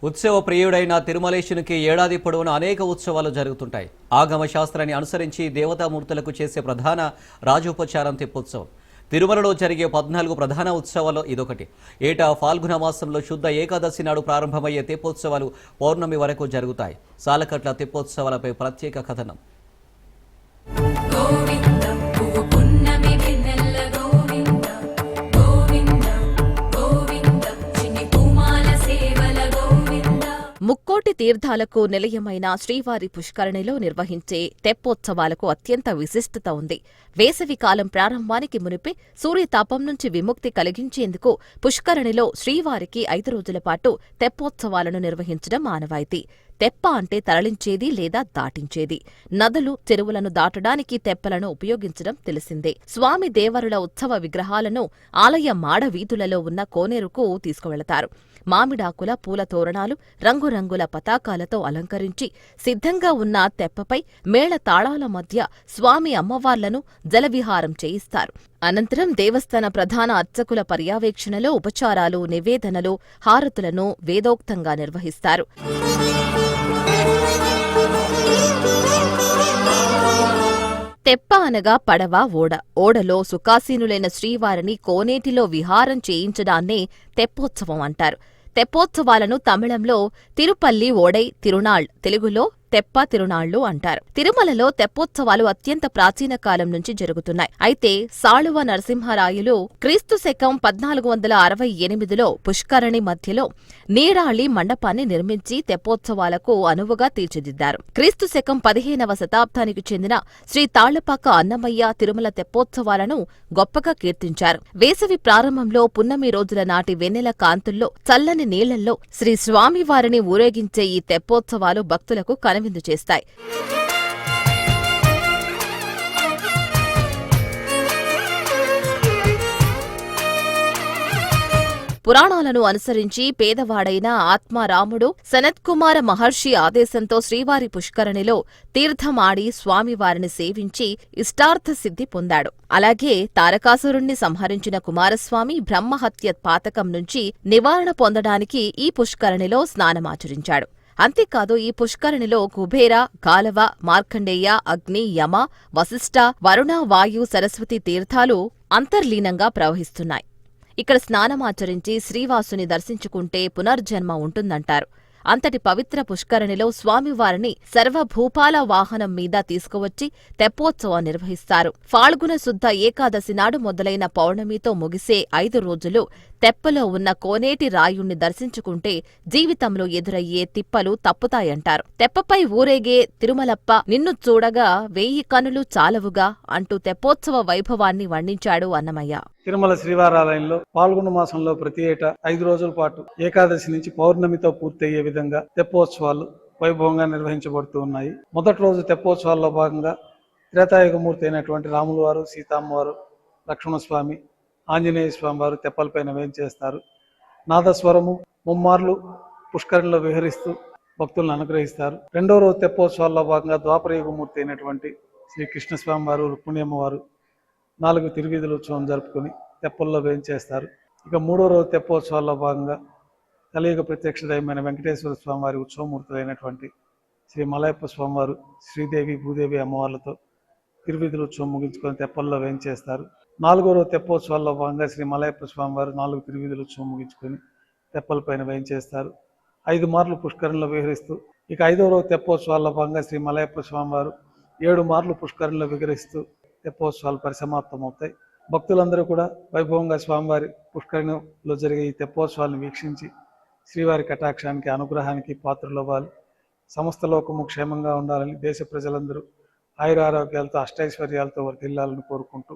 ఉత్సవ ప్రియుడైన తిరుమలేశునికి ఏడాది పొడవునా అనేక ఉత్సవాలు జరుగుతుంటాయి. ఆగమ శాస్త్రాన్ని అనుసరించి దేవతామూర్తులకు చేసే ప్రధాన రాజోపచారం తెప్పోత్సవం. తిరుమలలో జరిగే 14 ప్రధాన ఉత్సవాల్లో ఇదొకటి. ఏటా ఫాల్గుణ మాసంలో శుద్ధ ఏకాదశి నాడు ప్రారంభమయ్యే తెప్పోత్సవాలు పౌర్ణమి వరకు జరుగుతాయి. సాలకట్ల తెప్పోత్సవాలపై ప్రత్యేక కథనం. ముక్కోటి తీర్థాలకు నిలయమైన శ్రీవారి పుష్కరిణిలో నిర్వహించే తెప్పోత్సవాలకు అత్యంత విశిష్టత ఉంది. వేసవి కాలం ప్రారంభానికి మునిపే సూర్యతాపం నుంచి విముక్తి కలిగించేందుకు పుష్కరిణిలో శ్రీవారికి 5 రోజుల పాటు తెప్పోత్సవాలను నిర్వహించడం ఆనవాయితీ. తెప్ప అంటే తరలించేది లేదా దాటించేది. నదులు, చెరువులను దాటడానికి తెప్పలను ఉపయోగించడం తెలిసిందే. స్వామి దేవరుల ఉత్సవ విగ్రహాలను ఆలయ మాడవీధులలో ఉన్న కోనేరుకు తీసుకువెళతారు. మామిడాకుల పూల తోరణాలు, రంగురంగుల పతాకాలతో అలంకరించి సిద్ధంగా ఉన్న తెప్పపై మేళ తాళాల మధ్య స్వామి అమ్మవార్లను జలవిహారం చేయిస్తారు. అనంతరం దేవస్థాన ప్రధాన అర్చకుల పర్యవేక్షణలో ఉపచారాలు, నివేదనలు, హారతులను వేదోక్తంగా నిర్వహిస్తారు. తెప్ప అనగా పడవ, ఓడ. ఓడలో సుఖాసీనులైన శ్రీవారిని కోనేటిలో విహారం చేయించడాన్నే తెప్పోత్సవం అంటారు. తెప్పోత్సవాలను తమిళంలో తిరుపల్లి ఓడై తిరునాళ్, తెలుగులో తెప్ప తిరునాళ్లు అంటారు. తిరుమలలో తెప్పోత్సవాలు అత్యంత ప్రాచీన కాలం నుంచి జరుగుతున్నాయి. అయితే సాళువ నరసింహరాయలు క్రీస్తు శకం 1468లో పుష్కరిణి మధ్యలో నీరాళి మండపాన్ని నిర్మించి తెప్పోత్సవాలకు అనువుగా తీర్చిదిద్దారు. క్రీస్తు శకం 15వ శతాబ్దానికి చెందిన శ్రీ తాళ్లపాక అన్నమయ్య తిరుమల తెప్పోత్సవాలను గొప్పగా కీర్తించారు. వేసవి ప్రారంభంలో పున్నమి రోజుల నాటి వెన్నెల కాంతుల్లో, చల్లని నీళ్లలో శ్రీ స్వామివారిని ఊరేగించే ఈ తెప్పోత్సవాలు భక్తులకు కనువిందు చేస్తాయి. పురాణాలను అనుసరించి పేదవాడైన ఆత్మారాముడు సనత్కుమార మహర్షి ఆదేశంతో శ్రీవారి పుష్కరిణిలో తీర్థమాడి స్వామివారిని సేవించి ఇష్టార్థ సిద్ధి పొందాడు. అలాగే తారకాసురుణ్ణి సంహరించిన కుమారస్వామి బ్రహ్మహత్య పాతకం నుంచి నివారణ పొందడానికి ఈ పుష్కరిణిలో స్నానమాచరించాడు. అంతేకాదు, ఈ పుష్కరిణిలో కుబేర, గాలవ, మార్కండేయ, అగ్ని, యమ, వశిష్ఠ, వరుణ, వాయు, సరస్వతి తీర్థాలు అంతర్లీనంగా ప్రవహిస్తున్నాయి. ఇక్కడ స్నానమాచరించి శ్రీవాసుని దర్శించుకుంటే పునర్జన్మ ఉంటుందంటారు. అంతటి పవిత్ర పుష్కరిణిలో స్వామివారిని సర్వభూపాల వాహనం మీద తీసుకువచ్చి తెప్పోత్సవం నిర్వహిస్తారు. ఫాల్గుణ శుద్ధ ఏకాదశి నాడు మొదలైన పౌర్ణమితో ముగిసే 5 రోజులు తెప్పలో ఉన్న కోనేటి రాయుణ్ణి దర్శించుకుంటే జీవితంలో ఎదురయ్యే తిప్పలు తప్పుతాయంటారు. తెప్పపై ఊరేగే తిరుమలప్ప నిన్ను చూడగా 1000 కనులు చాలవుగా అంటూ తెప్పోత్సవ వైభవాన్ని వర్ణించాడు అన్నమయ్య. తిరుమల శ్రీవారాలయంలో పాల్గొన మాసంలో ప్రతి ఏటా 5 రోజుల పాటు ఏకాదశి నుంచి పౌర్ణమితో పూర్తయ్యే విధంగా తెప్పోత్సవాలు వైభవంగా నిర్వహించబడుతూ ఉన్నాయి. మొదటి రోజు తెప్పోత్సవాల్లో భాగంగా త్రేతాయుగమూర్తి అయినటువంటి రాముల వారు, సీతమ్మవారు, లక్ష్మణస్వామి, ఆంజనేయ స్వామి వారు తెప్పలపైన వేంచేస్తారు. నాదస్వరము ముమ్మార్లు పుష్కరిణిలో విహరిస్తూ భక్తులను అనుగ్రహిస్తారు. రెండో రోజు తెప్పోత్సవాల్లో భాగంగా ద్వాపరయుగమూర్తి అయినటువంటి శ్రీ కృష్ణస్వామి వారు, రుక్మిణమ్మ వారు 4 తిరువీధుల ఉత్సవం జరుపుకొని తెప్పల్లో వేయించేస్తారు. ఇక మూడో రోజు తెప్పోత్సవాల్లో భాగంగా కలియుగ ప్రత్యక్ష దైవమైన వెంకటేశ్వర స్వామి వారి ఉత్సవమూర్తులైనటువంటి శ్రీ మలయప్ప స్వామివారు, శ్రీదేవి, భూదేవి అమ్మవార్లతో తిరువీధుల ఉత్సవం ముగించుకొని తెప్పల్లో వేయించేస్తారు. 4వ రోజు తెప్పోత్సవాల్లో భాగంగా శ్రీ మలయప్ప స్వామివారు 4 తిరువీధుల ఉత్సవం ముగించుకొని తెప్పలపైన వేయించేస్తారు. 5 మార్లు పుష్కరిణిలో విహరిస్తూ, ఇక 5వ రోజు తెప్పోత్సవాల్లో భాగంగా శ్రీ మలయప్ప స్వామివారు 7 మార్లు పుష్కరిణిలో విహరిస్తూ తెప్పోత్సవాలు పరిసమాప్తమవుతాయి. భక్తులందరూ కూడా వైభవంగా స్వామివారి పుష్కరిణిలో జరిగే ఈ తెప్పోత్సవాలను వీక్షించి శ్రీవారి కటాక్షానికి, అనుగ్రహానికి పాత్రలవ్వాలి. సమస్త లోకము క్షేమంగా ఉండాలని, దేశ ప్రజలందరూ ఆయురారోగ్యాలతో, అష్టైశ్వర్యాలతో వర్ధిల్లాలని కోరుకుంటూ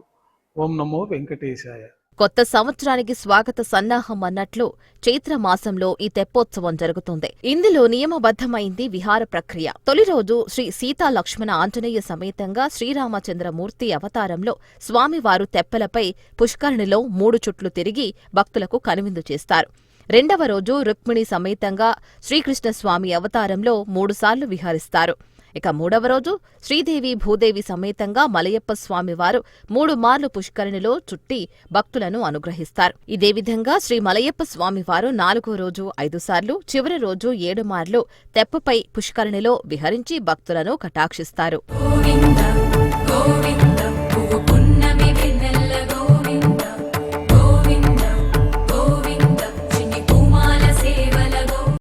ఓం నమో వెంకటేశాయ. కొత్త సంవత్సరానికి స్వాగత సన్నాహం అన్నట్లు చైత్రమాసంలో ఈ తెప్పోత్సవం జరుగుతుంది. ఇందులో నియమబద్ధమైంది విహార ప్రక్రియ. తొలి రోజు శ్రీ సీతా లక్ష్మణ ఆంజనేయ సమేతంగా శ్రీరామచంద్రమూర్తి అవతారంలో స్వామివారు తెప్పలపై పుష్కరిణిలో 3 చుట్లు తిరిగి భక్తులకు కనువిందు చేస్తారు. రెండవ రోజు రుక్మిణి సమేతంగా శ్రీకృష్ణస్వామి అవతారంలో 3 సార్లు విహరిస్తారు. ఇక మూడవ రోజు శ్రీదేవి భూదేవి సమేతంగా మలయప్ప స్వామివారు 3 మార్లు పుష్కరిణిలో చుట్టి భక్తులను అనుగ్రహిస్తారు. ఇదే విధంగా శ్రీ మలయప్ప స్వామివారు 4వ రోజు 5 సార్లు, చివరి రోజు 7 మార్లు తెప్పపై పుష్కరిణిలో విహరించి భక్తులను కటాక్షిస్తారు. గోవింద గోవింద